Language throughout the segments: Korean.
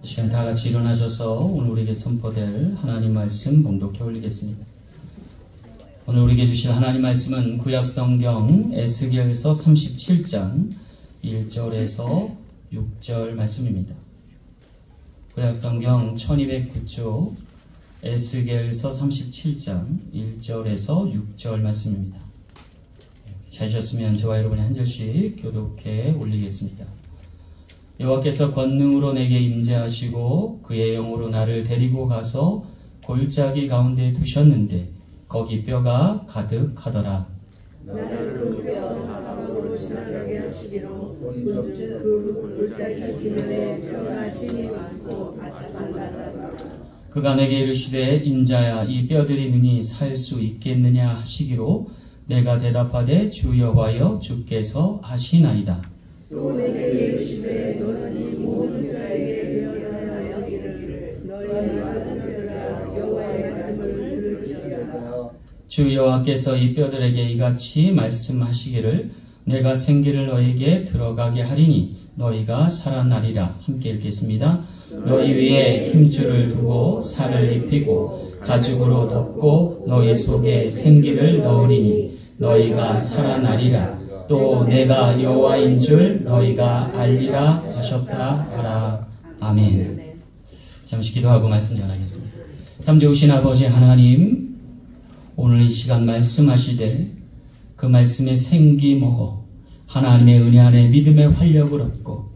시간 다 같이 일어나셔서 오늘 우리에게 선포될 하나님 말씀 봉독해 올리겠습니다. 오늘 우리에게 주실 하나님 말씀은 구약성경 에스겔서 37장 1절에서 6절 말씀입니다. 구약성경 1209쪽 에스겔서 37장 1절에서 6절 말씀입니다. 찾으셨으면 저와 여러분이 한 절씩 교독해 올리겠습니다. 여호와께서 권능으로 내게 임재하시고 그의 영으로 나를 데리고 가서 골짜기 가운데 두셨는데 거기 뼈가 가득하더라. 나를 그 뼈 사방으로 지나가게 하시기로 그 골짜기 지면에 뼈가 심이 많고 바짝바짝하더라. 그가 내게 이르시되 인자야 이 뼈들이 능히 살 수 있겠느냐 하시기로 내가 대답하되 주 여호와여 주께서 하시나이다. 또 내게 이르시되 너는 이 모든 뼈에게 되어라야 여기를 너희 많은 뼈들아 여호와의 말씀을 들을지어다. 주 여호와께서 이 뼈들에게 이같이 말씀하시기를 내가 생기를 너에게 들어가게 하리니 너희가 살아나리라. 함께 읽겠습니다. 너희 위에 힘줄을 두고 살을 입히고 가죽으로 덮고 너희 속에 생기를 넣으리니 너희가 살아나리라. 또 내가 여호와인 줄 너희가 알리라 하셨다 하라. 아멘. 잠시 기도하고 말씀 전하겠습니다. 참 좋으신 아버지 하나님, 오늘 이 시간 말씀하시되 그 말씀에 생기 먹어 하나님의 은혜 안에 믿음의 활력을 얻고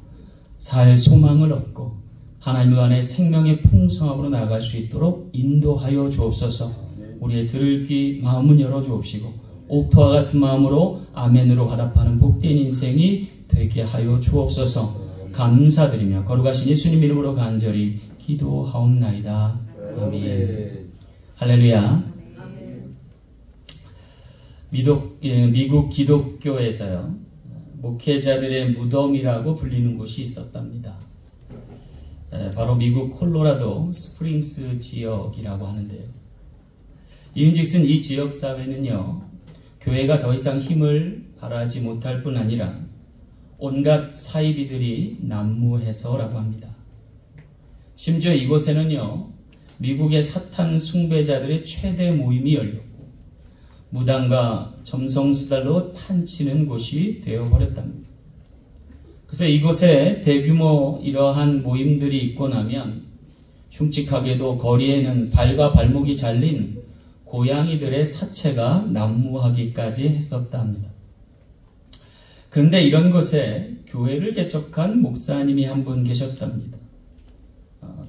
살 소망을 얻고 하나님 안에 생명의 풍성함으로 나아갈 수 있도록 인도하여 주옵소서. 우리의 들을 귀 마음은 열어 주옵시고 옥토와 같은 마음으로 아멘으로 화답하는 복된 인생이 되게 하여 주옵소서. 감사드리며 거룩하신 예수님 이름으로 간절히 기도하옵나이다. 아멘. 할렐루야. 미국 기독교에서요, 목회자들의 무덤이라고 불리는 곳이 있었답니다. 바로 미국 콜로라도 스프링스 지역이라고 하는데요. 이은즉슨 이 지역 사회는요, 교회가 더 이상 힘을 발하지 못할 뿐 아니라 온갖 사이비들이 난무해서라고 합니다. 심지어 이곳에는요, 미국의 사탄 숭배자들의 최대 모임이 열렸고 무당과 점성수달로 판치는 곳이 되어버렸답니다. 그래서 이곳에 대규모 이러한 모임들이 있고 나면 흉측하게도 거리에는 발과 발목이 잘린 고양이들의 사체가 난무하기까지 했었다 합니다. 그런데 이런 곳에 교회를 개척한 목사님이 한 분 계셨답니다.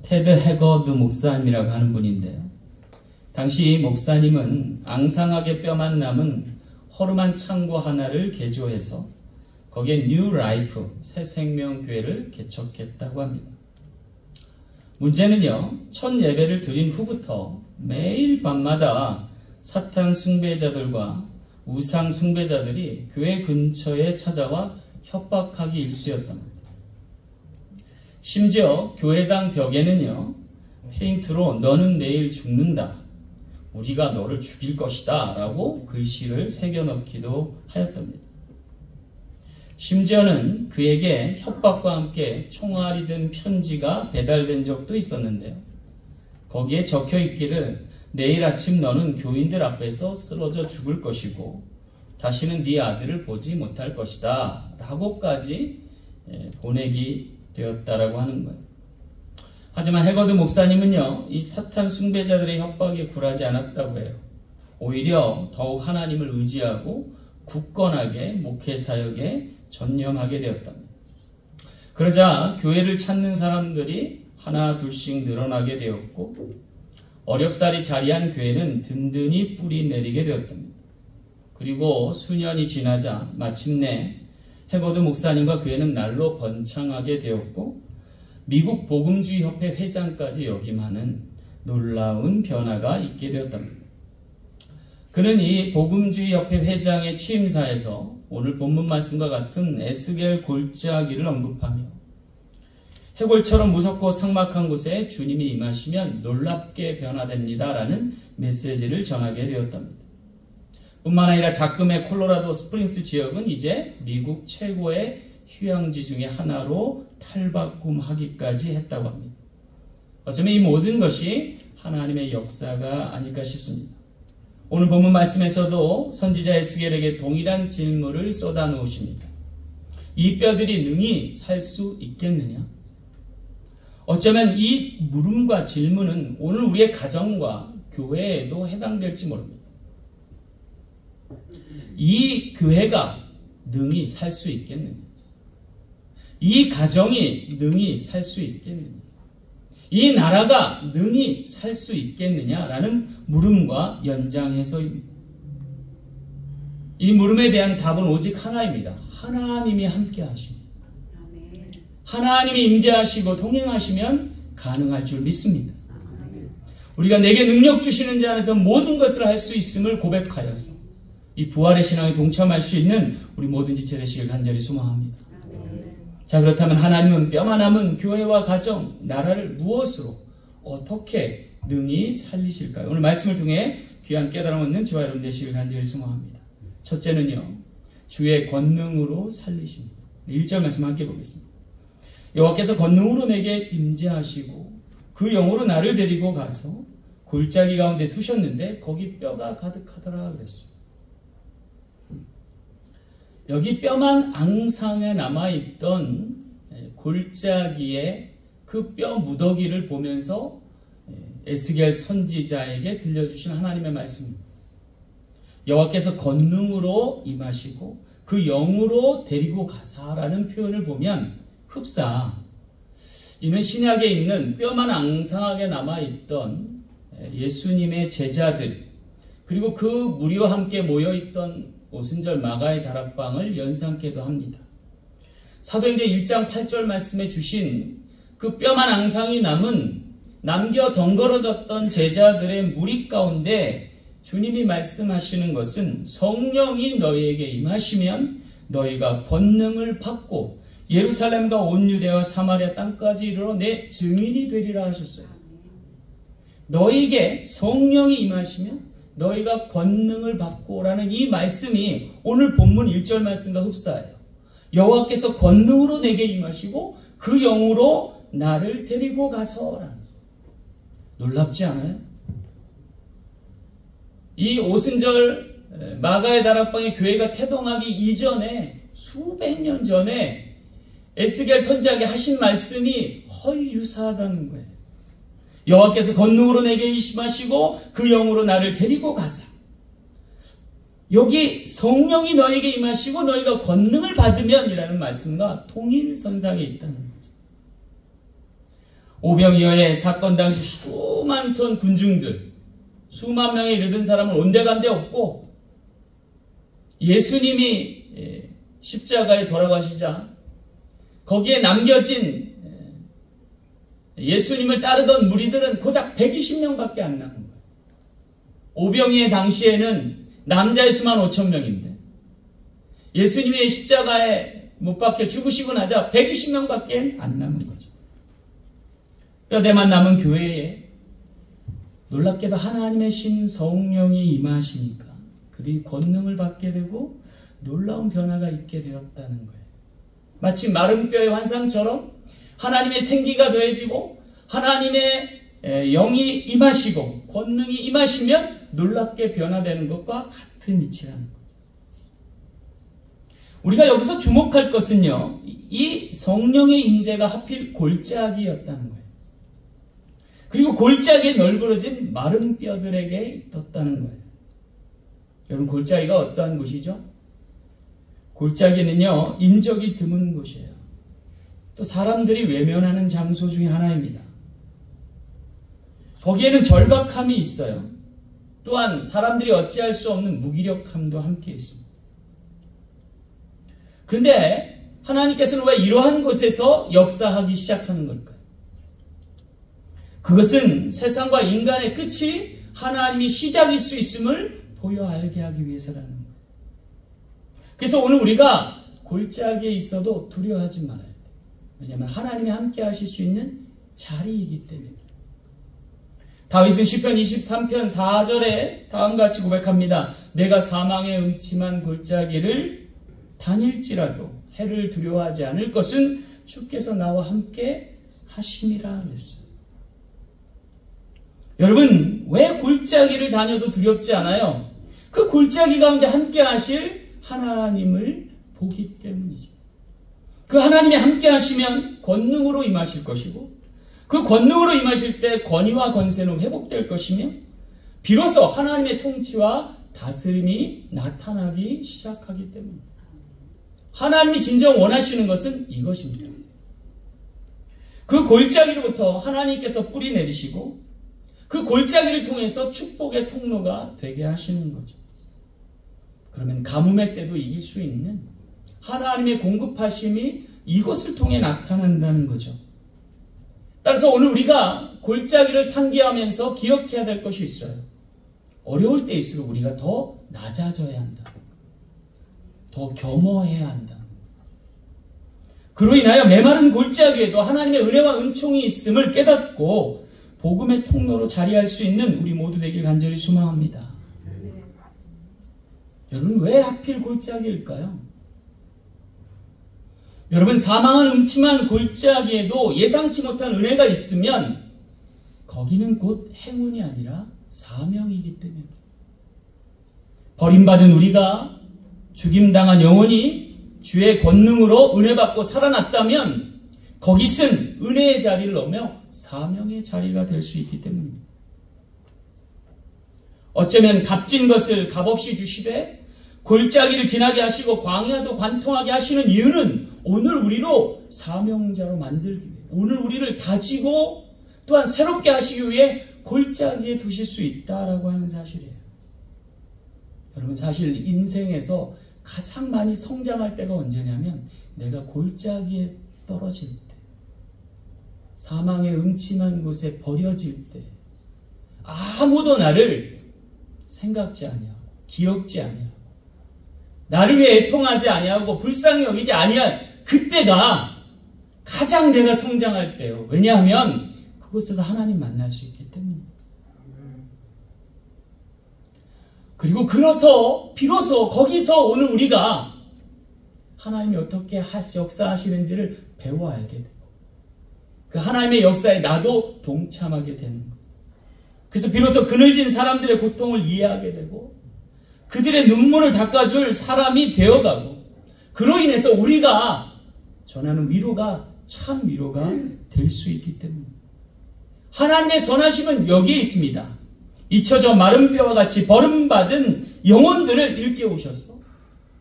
테드 해거드 목사님이라고 하는 분인데요. 당시 목사님은 앙상하게 뼈만 남은 허름한 창고 하나를 개조해서 거기에 뉴 라이프, 새 생명 교회를 개척했다고 합니다. 문제는요, 첫 예배를 드린 후부터 매일 밤마다 사탄 숭배자들과 우상 숭배자들이 교회 근처에 찾아와 협박하기 일쑤였답니다. 심지어 교회당 벽에는요, 페인트로 너는 내일 죽는다, 우리가 너를 죽일 것이다 라고 글씨를 새겨넣기도 하였답니다. 심지어는 그에게 협박과 함께 총알이 든 편지가 배달된 적도 있었는데요. 거기에 적혀 있기를 내일 아침 너는 교인들 앞에서 쓰러져 죽을 것이고 다시는 네 아들을 보지 못할 것이다 라고까지 보내기 되었다라고 하는 거예요. 하지만 해거드 목사님은요, 이 사탄 숭배자들의 협박에 굴하지 않았다고 해요. 오히려 더욱 하나님을 의지하고 굳건하게 목회 사역에 전념하게 되었답니다. 그러자 교회를 찾는 사람들이 하나 둘씩 늘어나게 되었고 어렵사리 자리한 교회는 든든히 뿌리 내리게 되었답니다. 그리고 수년이 지나자 마침내 해거드 목사님과 교회는 날로 번창하게 되었고 미국 복음주의 협회 회장까지 역임하는 놀라운 변화가 있게 되었답니다. 그는 이 복음주의 협회 회장의 취임사에서 오늘 본문 말씀과 같은 에스겔 골짜기를 언급하며 해골처럼 무섭고 삭막한 곳에 주님이 임하시면 놀랍게 변화됩니다 라는 메시지를 전하게 되었답니다. 뿐만 아니라 작금의 콜로라도 스프링스 지역은 이제 미국 최고의 휴양지 중에 하나로 탈바꿈하기까지 했다고 합니다. 어쩌면 이 모든 것이 하나님의 역사가 아닐까 싶습니다. 오늘 본문 말씀에서도 선지자 에스겔에게 동일한 질문을 쏟아 놓으십니다. 이 뼈들이 능히 살 수 있겠느냐? 어쩌면 이 물음과 질문은 오늘 우리의 가정과 교회에도 해당될지 모릅니다. 이 교회가 능히 살 수 있겠느냐? 이 가정이 능히 살 수 있겠느냐? 이 나라가 능히 살 수 있겠느냐라는 물음과 연장해서입니다. 이 물음에 대한 답은 오직 하나입니다. 하나님이 함께 하십니다. 하나님이 임재하시고 동행하시면 가능할 줄 믿습니다. 우리가 내게 능력 주시는 자 안에서 모든 것을 할 수 있음을 고백하여서 이 부활의 신앙에 동참할 수 있는 우리 모든 지체 되시길 간절히 소망합니다. 자, 그렇다면 하나님은 뼈만 남은 교회와 가정, 나라를 무엇으로 어떻게 능히 살리실까요? 오늘 말씀을 통해 귀한 깨달음 얻는 저와 여러분 되시길 간절히 소망합니다. 첫째는요, 주의 권능으로 살리십니다. 1절 말씀 함께 보겠습니다. 여호와께서 권능으로 내게 임재하시고 그 영으로 나를 데리고 가서 골짜기 가운데 두셨는데 거기 뼈가 가득하더라 그랬어요. 여기 뼈만 앙상에 남아있던 골짜기의 그 뼈 무더기를 보면서 에스겔 선지자에게 들려주신 하나님의 말씀입니다. 여호와께서 권능으로 임하시고 그 영으로 데리고 가사라는 표현을 보면 흡사 이는 신약에 있는 뼈만 앙상하게 남아있던 예수님의 제자들 그리고 그 무리와 함께 모여있던 오순절 마가의 다락방을 연상케도 합니다. 사도행전 1장 8절 말씀에 주신 그 뼈만 앙상이 남겨 덩그러졌던 제자들의 무리 가운데 주님이 말씀하시는 것은 성령이 너희에게 임하시면 너희가 권능을 받고 예루살렘과 온 유대와 사마리아 땅까지 이르러 내 증인이 되리라 하셨어요. 너희에게 성령이 임하시면 너희가 권능을 받고라는 이 말씀이 오늘 본문 1절 말씀과 흡사해요. 여호와께서 권능으로 내게 임하시고 그 영으로 나를 데리고 가서라는. 놀랍지 않아요? 이 오순절 마가의 다락방에 교회가 태동하기 이전에 수백 년 전에 에스겔 선지자에게 하신 말씀이 거의 유사하다는 거예요. 여호와께서 권능으로 내게 임하시고 그 영으로 나를 데리고 가사. 여기 성령이 너에게 임하시고 너희가 권능을 받으면 이라는 말씀과 동일선상에 있다는 거죠. 오병이어의 사건 당시 수만 톤 군중들, 수만 명에 이르던 사람은 온데간데 없고 예수님이 십자가에 돌아가시자 거기에 남겨진 예수님을 따르던 무리들은 고작 120명밖에 안 남은 거예요. 오병이의 당시에는 남자의 수만 5,000명인데 예수님의 십자가에 못 박혀 죽으시고 나자 120명밖에 안 남은 거죠. 뼈대만 남은 교회에 놀랍게도 하나님의 신 성령이 임하시니까 그들이 권능을 받게 되고 놀라운 변화가 있게 되었다는 거예요. 마치 마른 뼈의 환상처럼 하나님의 생기가 더해지고 하나님의 영이 임하시고 권능이 임하시면 놀랍게 변화되는 것과 같은 이치라는 거예요. 우리가 여기서 주목할 것은요, 이 성령의 임재가 하필 골짜기였다는 거예요. 그리고 골짜기에 널브러진 마른 뼈들에게 있었다는 거예요. 여러분, 골짜기가 어떠한 곳이죠? 골짜기는요, 인적이 드문 곳이에요. 또 사람들이 외면하는 장소 중에 하나입니다. 거기에는 절박함이 있어요. 또한 사람들이 어찌할 수 없는 무기력함도 함께 있습니다. 그런데 하나님께서는 왜 이러한 곳에서 역사하기 시작하는 걸까요? 그것은 세상과 인간의 끝이 하나님이 시작일 수 있음을 보여 알게 하기 위해서라는 거예요. 그래서 오늘 우리가 골짜기에 있어도 두려워하지 말아야 돼요. 왜냐하면 하나님이 함께 하실 수 있는 자리이기 때문에. 다윗은 시편 23편 4절에 다음같이 고백합니다. 내가 사망의 음침한 골짜기를 다닐지라도 해를 두려워하지 않을 것은 주께서 나와 함께 하심이라 그랬어요. 여러분, 왜 골짜기를 다녀도 두렵지 않아요? 그 골짜기 가운데 함께 하실 하나님을 보기 때문이죠. 그 하나님이 함께 하시면 권능으로 임하실 것이고, 그 권능으로 임하실 때 권위와 권세는 회복될 것이며, 비로소 하나님의 통치와 다스림이 나타나기 시작하기 때문입니다. 하나님이 진정 원하시는 것은 이것입니다. 그 골짜기로부터 하나님께서 뿌리 내리시고, 그 골짜기를 통해서 축복의 통로가 되게 하시는 거죠. 그러면 가뭄의 때도 이길 수 있는 하나님의 공급하심이 이것을 통해 나타난다는 거죠. 따라서 오늘 우리가 골짜기를 상기하면서 기억해야 될 것이 있어요. 어려울 때일수록 우리가 더 낮아져야 한다. 더 겸허해야 한다. 그로 인하여 메마른 골짜기에도 하나님의 은혜와 은총이 있음을 깨닫고 복음의 통로로 자리할 수 있는 우리 모두 되길 간절히 소망합니다. 여러분, 왜 하필 골짜기일까요? 여러분, 사망한 음침한 골짜기에도 예상치 못한 은혜가 있으면 거기는 곧 행운이 아니라 사명이기 때문입니다. 버림받은 우리가 죽임당한 영혼이 주의 권능으로 은혜받고 살아났다면 거기선 은혜의 자리를 넘어 사명의 자리가 될 수 있기 때문입니다. 어쩌면 값진 것을 값없이 주시되 골짜기를 지나게 하시고 광야도 관통하게 하시는 이유는 오늘 우리로 사명자로 만들기 위해, 오늘 우리를 다지고 또한 새롭게 하시기 위해 골짜기에 두실 수 있다라고 하는 사실이에요. 여러분, 사실 인생에서 가장 많이 성장할 때가 언제냐면 내가 골짜기에 떨어질 때, 사망의 음침한 곳에 버려질 때, 아무도 나를 생각지 아니하고 기억지 아니하고 나를 위해 애통하지 아니하고 불쌍히 여기지 아니한 그때가 가장 내가 성장할 때요. 왜냐하면 그곳에서 하나님 만날 수 있기 때문입니다. 그리고 비로소 거기서 오늘 우리가 하나님이 어떻게 역사하시는지를 배워 알게 되고 그 하나님의 역사에 나도 동참하게 되는 거예요. 그래서 비로소 그늘진 사람들의 고통을 이해하게 되고 그들의 눈물을 닦아줄 사람이 되어가고 그로 인해서 우리가 전하는 위로가 참 위로가 될 수 있기 때문입니다. 하나님의 선하심은 여기에 있습니다. 잊혀져 마른 뼈와 같이 버림받은 영혼들을 일깨우셔서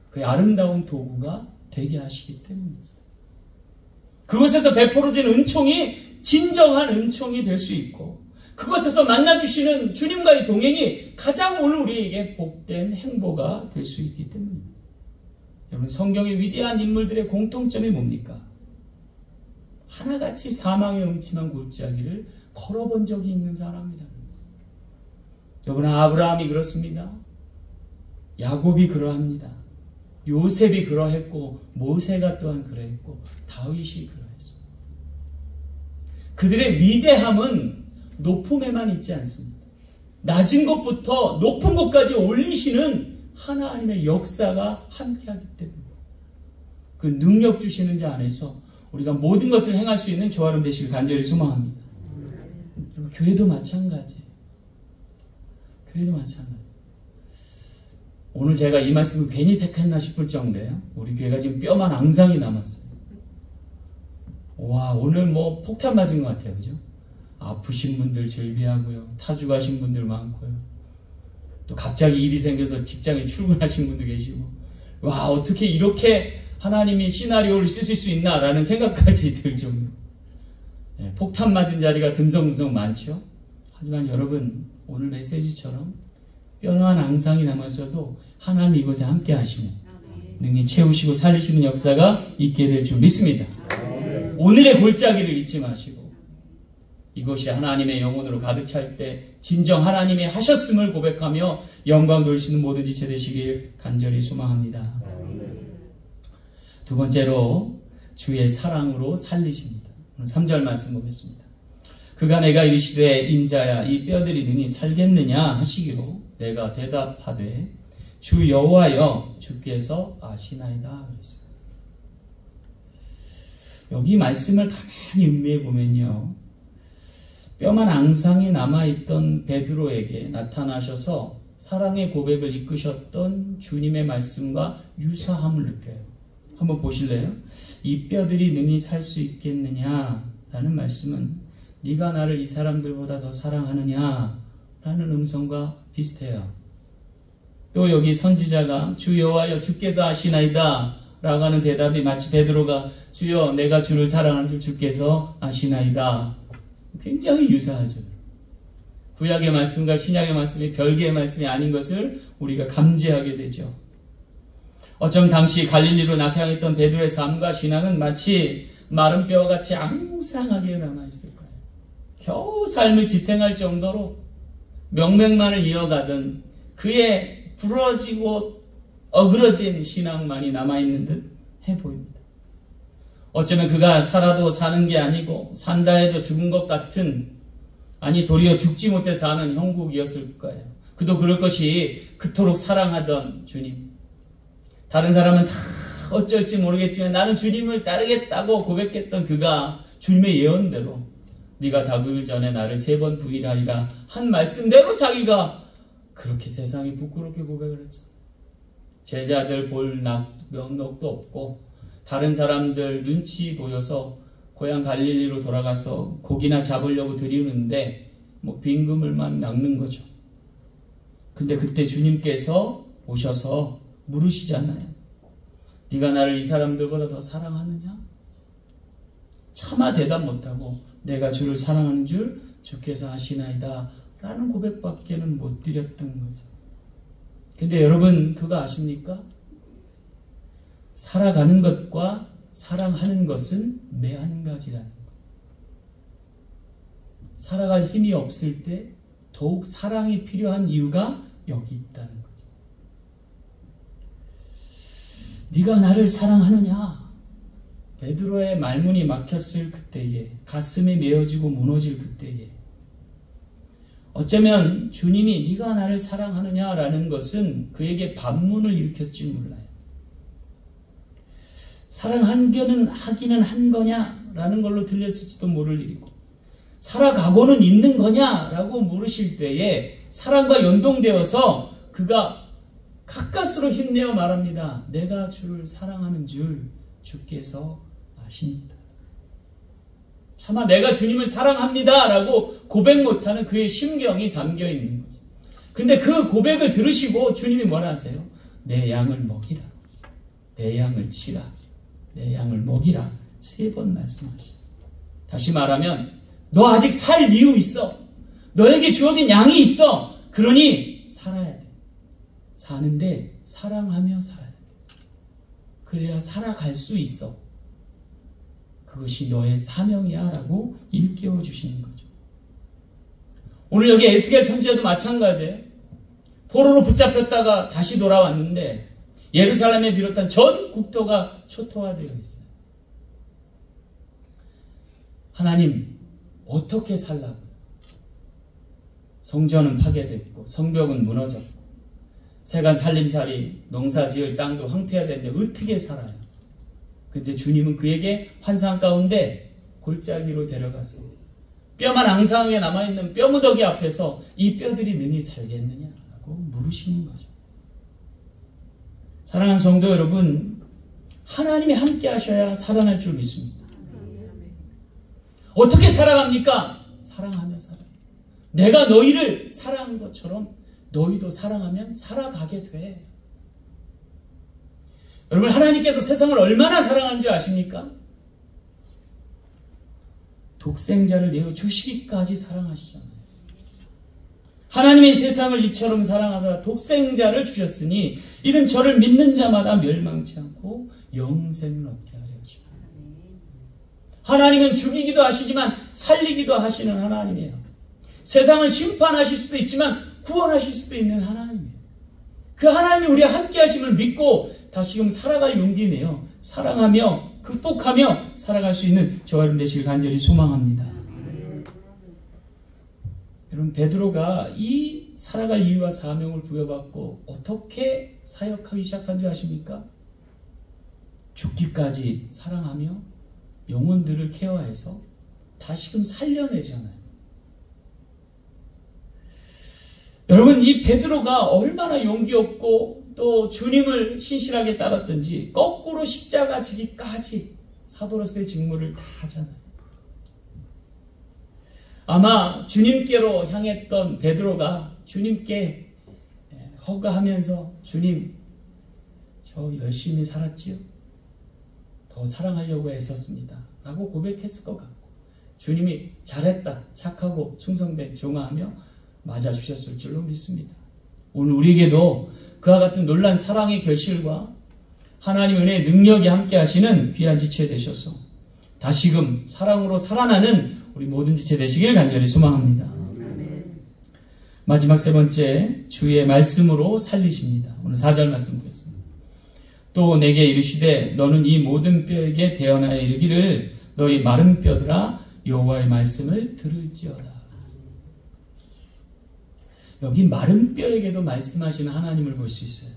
그 아름다운 도구가 되게 하시기 때문입니다. 그곳에서 베풀어진 은총이 진정한 은총이 될 수 있고 그곳에서 만나주시는 주님과의 동행이 가장 오늘 우리에게 복된 행보가 될 수 있기 때문입니다. 여러분, 성경의 위대한 인물들의 공통점이 뭡니까? 하나같이 사망의 음침한 골짜기를 걸어본 적이 있는 사람이라는 거예요. 여러분, 아브라함이 그렇습니다. 야곱이 그러합니다. 요셉이 그러했고 모세가 또한 그러했고 다윗이 그러했습니다. 그들의 위대함은 높음에만 있지 않습니다. 낮은 곳부터 높은 곳까지 올리시는 하나님의 역사가 함께하기 때문에 그 능력 주시는 자 안에서 우리가 모든 것을 행할 수 있는 조화로움 되시길 간절히 소망합니다. 교회도 마찬가지예요. 교회도 마찬가지. 오늘 제가 이 말씀을 괜히 택했나 싶을 정도예요. 우리 교회가 지금 뼈만 앙상이 남았어요. 와, 오늘 뭐 폭탄 맞은 것 같아요. 그죠? 아프신 분들 즐비하고요. 타주 가신 분들 많고요. 또 갑자기 일이 생겨서 직장에 출근하신 분도 계시고, 와, 어떻게 이렇게 하나님이 시나리오를 쓰실 수 있나라는 생각까지 들 정도. 네, 폭탄 맞은 자리가 듬성듬성 많죠. 하지만 여러분, 오늘 메시지처럼 뼈한 앙상이 남아서도 하나님 이곳에 함께 하시면 능히 채우시고 살리시는 역사가 있게 될 줄 믿습니다. 오늘의 골짜기를 잊지 마시고 이것이 하나님의 영혼으로 가득 찰 때 진정 하나님이 하셨음을 고백하며 영광 돌리시는 모든 지체 되시길 간절히 소망합니다. 두 번째로 주의 사랑으로 살리십니다. 오늘 3절 말씀 보겠습니다. 그가 내가 이르시되 인자야 이 뼈들이 능히 살겠느냐 하시기로 내가 대답하되 주 여호와여 주께서 아시나이다 그랬습니다. 여기 말씀을 가만히 음미해 보면요, 뼈만 앙상이 남아있던 베드로에게 나타나셔서 사랑의 고백을 이끄셨던 주님의 말씀과 유사함을 느껴요. 한번 보실래요? 이 뼈들이 능히 살 수 있겠느냐라는 말씀은 네가 나를 이 사람들보다 더 사랑하느냐라는 음성과 비슷해요. 또 여기 선지자가 주 여호와여 주께서 아시나이다 라고 하는 대답이 마치 베드로가 주여 내가 주를 사랑하는 줄 주께서 아시나이다. 굉장히 유사하죠. 구약의 말씀과 신약의 말씀이 별개의 말씀이 아닌 것을 우리가 감지하게 되죠. 어쩜 당시 갈릴리로 낙향했던 베드로의 삶과 신앙은 마치 마른 뼈와 같이 앙상하게 남아있을 거예요. 겨우 삶을 지탱할 정도로 명맥만을 이어가던 그의 부러지고 어그러진 신앙만이 남아있는 듯 해 보입니다. 어쩌면 그가 살아도 사는 게 아니고 산다 해도 죽은 것 같은, 아니 도리어 죽지 못해 사는 형국이었을 거예요. 그도 그럴 것이 그토록 사랑하던 주님. 다른 사람은 다 어쩔지 모르겠지만 나는 주님을 따르겠다고 고백했던 그가 주님의 예언대로 네가 다구기 전에 나를 3번 부인하리라 한 말씀대로 자기가 그렇게 세상에 부끄럽게 고백을 했죠. 제자들 볼 면목도 없고 다른 사람들 눈치 보여서 고향 갈릴리로 돌아가서 고기나 잡으려고 들이우는데 뭐 빈그물만 낚는 거죠. 근데 그때 주님께서 오셔서 물으시잖아요. 네가 나를 이 사람들보다 더 사랑하느냐? 차마 대답 못하고 내가 주를 사랑하는 줄 주께서 아시나이다 라는 고백밖에는 못 드렸던 거죠. 근데 여러분 그거 아십니까? 살아가는 것과 사랑하는 것은 매한 가지라는 것. 살아갈 힘이 없을 때 더욱 사랑이 필요한 이유가 여기 있다는 거죠. 네가 나를 사랑하느냐? 베드로의 말문이 막혔을 그때에, 가슴이 메어지고 무너질 그때에, 어쩌면 주님이 네가 나를 사랑하느냐라는 것은 그에게 반문을 일으켰을지 몰라요. 사랑하기는 한 거냐라는 걸로 들렸을지도 모를 일이고, 살아가고는 있는 거냐라고 물으실 때에 사랑과 연동되어서 그가 가까스로 힘내어 말합니다. 내가 주를 사랑하는 줄 주께서 아십니다. 차마 내가 주님을 사랑합니다 라고 고백 못하는 그의 심경이 담겨 있는 거죠. 근데 그 고백을 들으시고 주님이 뭐라 하세요? 내 양을 먹이라, 내 양을 치라, 내 양을 먹이라 3번 말씀하시죠. 다시 말하면 너 아직 살 이유 있어. 너에게 주어진 양이 있어. 그러니 살아야 돼. 사는데 사랑하며 살아야 돼. 그래야 살아갈 수 있어. 그것이 너의 사명이야 라고 일깨워 주시는 거죠. 오늘 여기 에스겔 선지자도 마찬가지예요. 포로로 붙잡혔다가 다시 돌아왔는데 예루살렘에 비롯한 전 국토가 초토화되어 있어요. 하나님 어떻게 살라고요? 성전은 파괴됐고 성벽은 무너졌고 세간 살림살이 농사 지을 땅도 황폐화됐는데 어떻게 살아요? 근데 주님은 그에게 환상 가운데 골짜기로 데려가서 뼈만 앙상하게 남아있는 뼈무더기 앞에서 이 뼈들이 능히 살겠느냐라고 물으시는 거죠. 사랑하는 성도 여러분, 하나님이 함께 하셔야 살아날 줄 믿습니다. 어떻게 살아갑니까? 사랑하며 살아요. 내가 너희를 사랑한 것처럼 너희도 사랑하면 살아가게 돼. 여러분, 하나님께서 세상을 얼마나 사랑하는 줄 아십니까? 독생자를 내어주시기까지 사랑하시잖아요. 하나님이 세상을 이처럼 사랑하사 독생자를 주셨으니 이는 저를 믿는 자마다 멸망치 않고 영생을 얻게 하려 하십니다. 하나님은 죽이기도 하시지만 살리기도 하시는 하나님이에요. 세상을 심판하실 수도 있지만 구원하실 수도 있는 하나님이에요. 그 하나님이 우리와 함께 하심을 믿고 다시금 살아갈 용기 내요. 사랑하며 극복하며 살아갈 수 있는 저와 여러분 되시길 간절히 소망합니다. 여러분, 베드로가 이 살아갈 이유와 사명을 부여받고 어떻게 사역하기 시작한 줄 아십니까? 죽기까지 사랑하며 영혼들을 케어해서 다시금 살려내잖아요. 여러분, 이 베드로가 얼마나 용기 없고 또 주님을 신실하게 따랐든지 거꾸로 십자가 지기까지 사도로서의 직무를 다 하잖아요. 아마 주님께로 향했던 베드로가 주님께 허가하면서 주님, 저 열심히 살았지요? 더 사랑하려고 애썼습니다 라고 고백했을 것 같고, 주님이 잘했다, 착하고 충성된 종아하며 맞아주셨을 줄로 믿습니다. 오늘 우리에게도 그와 같은 놀란 사랑의 결실과 하나님 은혜의 능력이 함께 하시는 귀한 지체 되셔서 다시금 사랑으로 살아나는 우리 모든 지체 되시길 간절히 소망합니다. 마지막 세 번째, 주의 말씀으로 살리십니다. 오늘 4절 말씀 보겠습니다. 또 내게 이르시되 너는 이 모든 뼈에게 대언하여 이르기를 너희 마른 뼈들아 여호와의 말씀을 들을지어다. 여기 마른 뼈에게도 말씀하시는 하나님을 볼 수 있어요.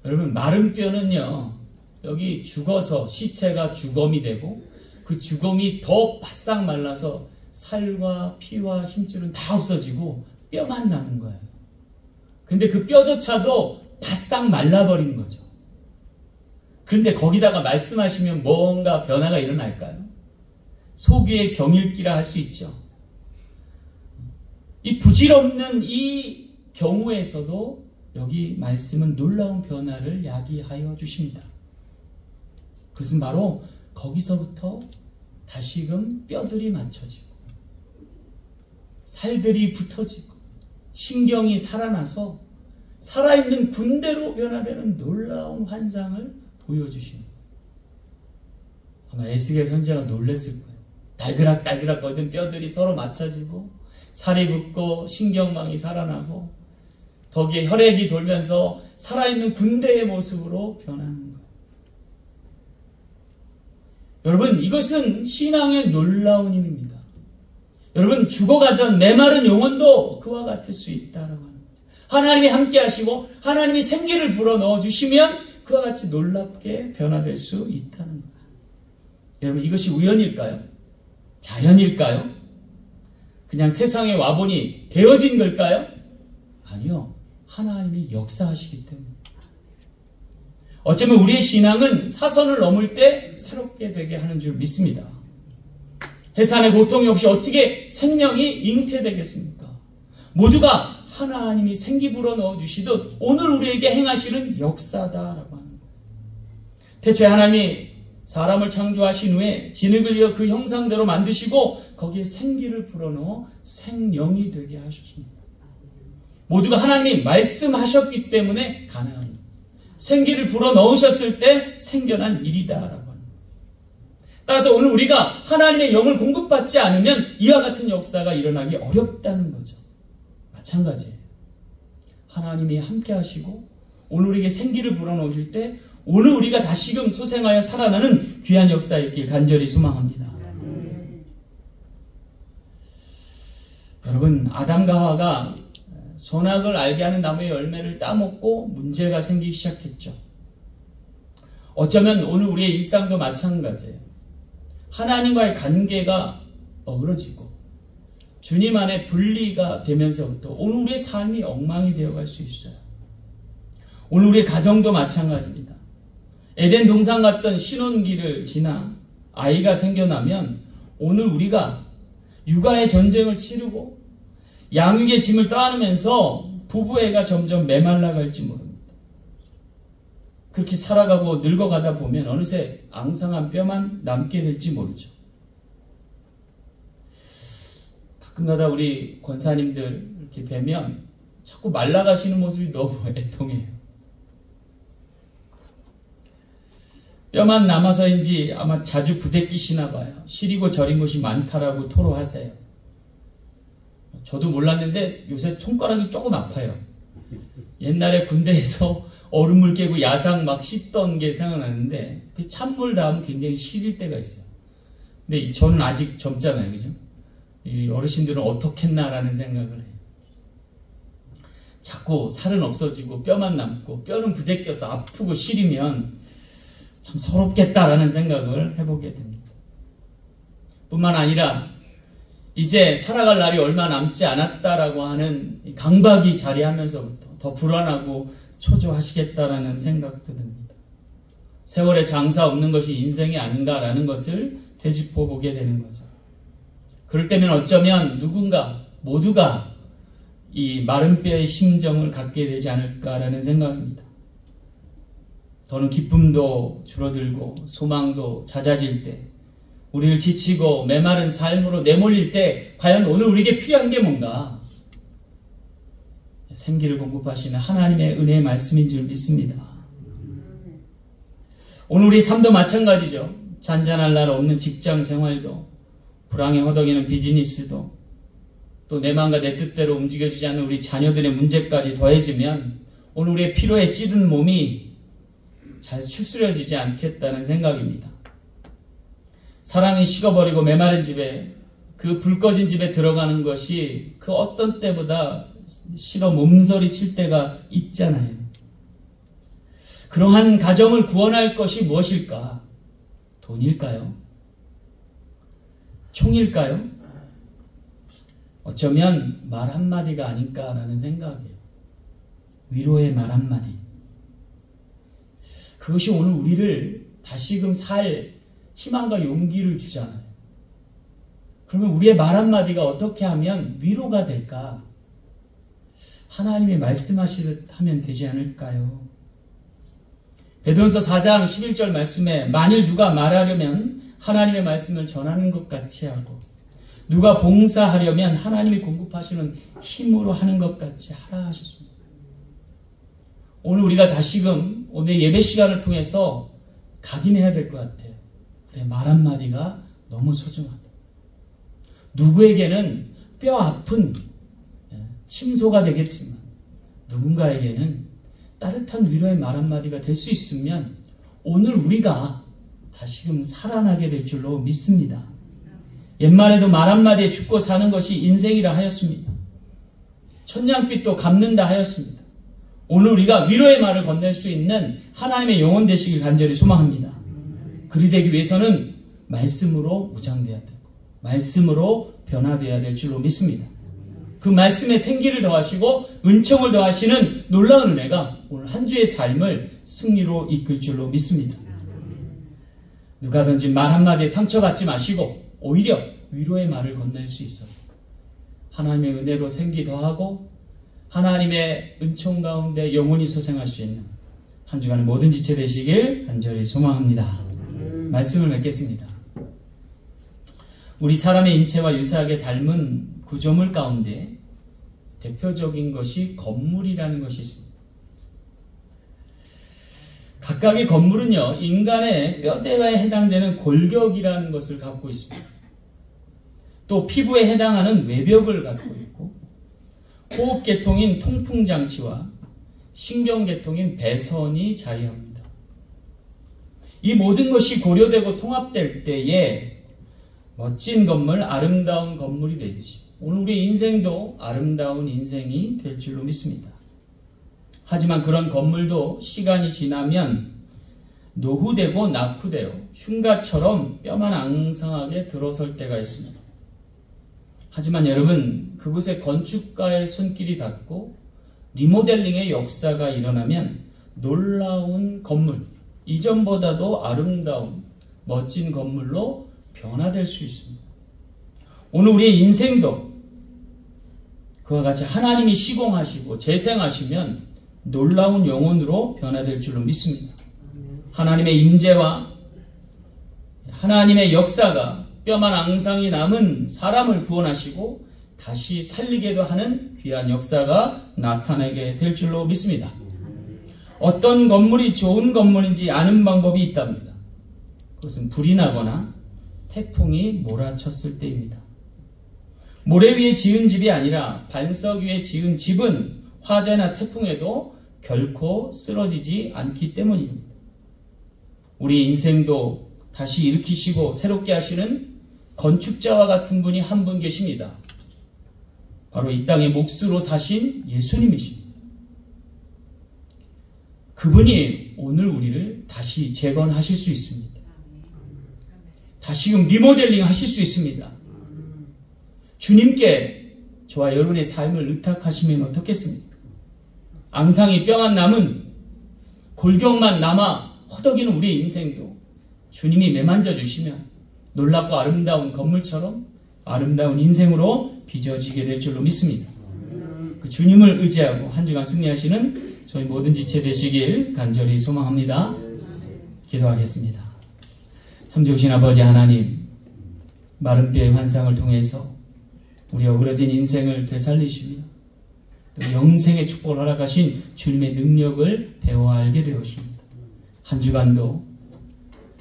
여러분, 마른 뼈는요, 여기 죽어서 시체가 주검이 되고 그 주검이 더 바싹 말라서 살과 피와 힘줄은 다 없어지고 뼈만 남은 거예요. 근데 그 뼈조차도 바싹 말라버린 거죠. 그런데 거기다가 말씀하시면 뭔가 변화가 일어날까요? 소귀의 경일기라 할 수 있죠. 이 부질없는 이 경우에서도 여기 말씀은 놀라운 변화를 야기하여 주십니다. 그것은 바로 거기서부터 다시금 뼈들이 맞춰지고 살들이 붙어지고 신경이 살아나서 살아있는 군대로 변화되는 놀라운 환상을 보여주십니다. 아마 에스겔 선지자가 놀랐을 거예요. 달그락달그락 거리던 뼈들이 서로 맞춰지고 살이 붙고 신경망이 살아나고 거기에 혈액이 돌면서 살아있는 군대의 모습으로 변하는 거예요. 여러분, 이것은 신앙의 놀라운 힘입니다. 여러분, 죽어가던 메마른 영혼도 그와 같을 수 있다라고 하는 거죠. 하나님이 함께 하시고 하나님이 생기를 불어넣어 주시면 그와 같이 놀랍게 변화될 수 있다는 거죠. 여러분, 이것이 우연일까요? 자연일까요? 그냥 세상에 와보니 되어진 걸까요? 아니요. 하나님이 역사하시기 때문에. 어쩌면 우리의 신앙은 사선을 넘을 때 새롭게 되게 하는 줄 믿습니다. 해산의 고통이 없이 어떻게 생명이 잉태되겠습니까? 모두가 하나님이 생기 불어넣어 주시듯 오늘 우리에게 행하시는 역사다라고 하는 거예요. 태초에 하나님이 사람을 창조하신 후에 진흙을 이어 그 형상대로 만드시고 거기에 생기를 불어넣어 생명이 되게 하셨습니다. 모두가 하나님이 말씀하셨기 때문에 가능합니다. 생기를 불어넣으셨을 때 생겨난 일이다라고 합니다. 따라서 오늘 우리가 하나님의 영을 공급받지 않으면 이와 같은 역사가 일어나기 어렵다는 거죠. 마찬가지예요. 하나님이 함께 하시고 오늘 우리에게 생기를 불어넣으실 때 오늘 우리가 다시금 소생하여 살아나는 귀한 역사이길 간절히 소망합니다. 여러분, 아담과 하와가 선악을 알게 하는 나무의 열매를 따먹고 문제가 생기기 시작했죠. 어쩌면 오늘 우리의 일상도 마찬가지예요. 하나님과의 관계가 어그러지고 주님 안에 분리가 되면서부터 오늘 우리의 삶이 엉망이 되어갈 수 있어요. 오늘 우리의 가정도 마찬가지입니다. 에덴 동산 같던 신혼기를 지나 아이가 생겨나면 오늘 우리가 육아의 전쟁을 치르고 양육의 짐을 떠안으면서 부부애가 점점 메말라갈지 모릅니다. 그렇게 살아가고 늙어가다 보면 어느새 앙상한 뼈만 남게 될지 모르죠. 가끔가다 우리 권사님들 이렇게 뵈면 자꾸 말라가시는 모습이 너무 애통해요. 뼈만 남아서인지 아마 자주 부대끼시나 봐요. 시리고 저린 곳이 많다라고 토로하세요. 저도 몰랐는데 요새 손가락이 조금 아파요. 옛날에 군대에서 얼음물 깨고 야상 막 씻던 게 생각나는데 찬물 닿으면 굉장히 시릴 때가 있어요. 근데 저는 아직 젊잖아요. 그죠? 이 어르신들은 어떻게 했나라는 생각을 해요. 자꾸 살은 없어지고 뼈만 남고 뼈는 부대껴서 아프고 시리면 참 서럽겠다라는 생각을 해보게 됩니다. 뿐만 아니라 이제 살아갈 날이 얼마 남지 않았다라고 하는 강박이 자리하면서부터 더 불안하고 초조하시겠다라는 생각도 듭니다. 세월에 장사 없는 것이 인생이 아닌가라는 것을 되짚어 보게 되는 거죠. 그럴 때면 어쩌면 누군가 모두가 이 마른 뼈의 심정을 갖게 되지 않을까라는 생각입니다. 더는 기쁨도 줄어들고 소망도 잦아질 때, 우리를 지치고 메마른 삶으로 내몰릴 때 과연 오늘 우리에게 필요한 게 뭔가? 생기를 공급하시는 하나님의 은혜의 말씀인 줄 믿습니다. 오늘 우리 삶도 마찬가지죠. 잔잔할 날 없는 직장 생활도, 불황에 허덕이는 비즈니스도, 또 내 마음과 내 뜻대로 움직여주지 않는 우리 자녀들의 문제까지 더해지면 오늘 우리의 피로에 찌든 몸이 잘 추스려지지 않겠다는 생각입니다. 사랑이 식어버리고 메마른 집에, 그 불 꺼진 집에 들어가는 것이 그 어떤 때보다 싫어 몸서리 칠 때가 있잖아요. 그러한 가정을 구원할 것이 무엇일까? 돈일까요? 총일까요? 어쩌면 말 한마디가 아닐까라는 생각이에요. 위로의 말 한마디. 그것이 오늘 우리를 다시금 살 희망과 용기를 주잖아요. 그러면 우리의 말 한마디가 어떻게 하면 위로가 될까? 하나님이 말씀하시듯 하면 되지 않을까요? 베드로전서 4장 11절 말씀에 만일 누가 말하려면 하나님의 말씀을 전하는 것 같이 하고 누가 봉사하려면 하나님이 공급하시는 힘으로 하는 것 같이 하라 하셨습니다. 오늘 우리가 다시금 오늘 예배 시간을 통해서 각인해야 될 것 같아요. 그래, 말 한마디가 너무 소중하다. 누구에게는 뼈 아픈 침소가 되겠지만 누군가에게는 따뜻한 위로의 말 한마디가 될 수 있으면 오늘 우리가 다시금 살아나게 될 줄로 믿습니다. 옛말에도 말 한마디에 죽고 사는 것이 인생이라 하였습니다. 천냥빚도 갚는다 하였습니다. 오늘 우리가 위로의 말을 건넬 수 있는 하나님의 영혼 되시길 간절히 소망합니다. 그리 되기 위해서는 말씀으로 무장돼야 되고 말씀으로 변화되어야 될 줄로 믿습니다. 그 말씀에 생기를 더하시고 은총을 더하시는 놀라운 은혜가 오늘 한 주의 삶을 승리로 이끌 줄로 믿습니다. 누가든지 말 한마디에 상처받지 마시고 오히려 위로의 말을 건넬 수 있어서 하나님의 은혜로 생기 더하고 하나님의 은총 가운데 영원히 소생할 수 있는 한 주간의 모든 지체 되시길 간절히 소망합니다. 말씀을 맺겠습니다. 우리 사람의 인체와 유사하게 닮은 구조물 가운데 대표적인 것이 건물이라는 것이 있습니다. 각각의 건물은요, 인간의 뼈대에 해당되는 골격이라는 것을 갖고 있습니다. 또 피부에 해당하는 외벽을 갖고 있고, 호흡계통인 통풍장치와 신경계통인 배선이 자리합니다. 이 모든 것이 고려되고 통합될 때에 멋진 건물, 아름다운 건물이 되듯이 오늘 우리의 인생도 아름다운 인생이 될 줄로 믿습니다. 하지만 그런 건물도 시간이 지나면 노후되고 낙후되어 흉가처럼 뼈만 앙상하게 들어설 때가 있습니다. 하지만 여러분, 그곳에 건축가의 손길이 닿고 리모델링의 역사가 일어나면 놀라운 건물, 이전보다도 아름다운 멋진 건물로 변화될 수 있습니다. 오늘 우리의 인생도 그와 같이 하나님이 시공하시고 재생하시면 놀라운 영혼으로 변화될 줄로 믿습니다. 하나님의 임재와 하나님의 역사가 뼈만 앙상이 남은 사람을 구원하시고 다시 살리게도 하는 귀한 역사가 나타나게 될 줄로 믿습니다. 어떤 건물이 좋은 건물인지 아는 방법이 있답니다. 그것은 불이 나거나 태풍이 몰아쳤을 때입니다. 모래 위에 지은 집이 아니라 반석 위에 지은 집은 화재나 태풍에도 결코 쓰러지지 않기 때문입니다. 우리 인생도 다시 일으키시고 새롭게 하시는 건축자와 같은 분이 한 분 계십니다. 바로 이 땅에 몫으로 사신 예수님이십니다. 그분이 오늘 우리를 다시 재건하실 수 있습니다. 다시금 리모델링 하실 수 있습니다. 주님께 저와 여러분의 삶을 의탁하시면 어떻겠습니까? 앙상이 뼈만 남은 골격만 남아 허덕이는 우리의 인생도 주님이 매만져 주시면 놀랍고 아름다운 건물처럼 아름다운 인생으로 빚어지게 될 줄로 믿습니다. 그 주님을 의지하고 한 주간 승리하시는 저희 모든 지체 되시길 간절히 소망합니다. 기도하겠습니다. 참 좋으신 아버지 하나님, 마른 뼈의 환상을 통해서 우리 어그러진 인생을 되살리시며 또 영생의 축복을 허락하신 주님의 능력을 배워 알게 되었습니다. 한 주간도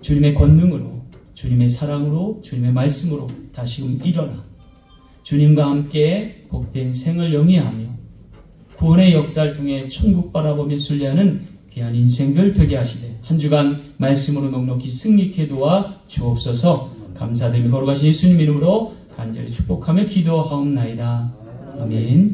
주님의 권능으로, 주님의 사랑으로, 주님의 말씀으로 다시금 일어나 주님과 함께 복된 생을 영위하며 구원의 역사를 통해 천국 바라보며 순례하는 귀한 인생들 되게 하시되 한 주간 말씀으로 넉넉히 승리케 도와 주옵소서. 감사드리며 걸어가신 예수님 이름으로 간절히 축복하며 기도하옵나이다. 아멘.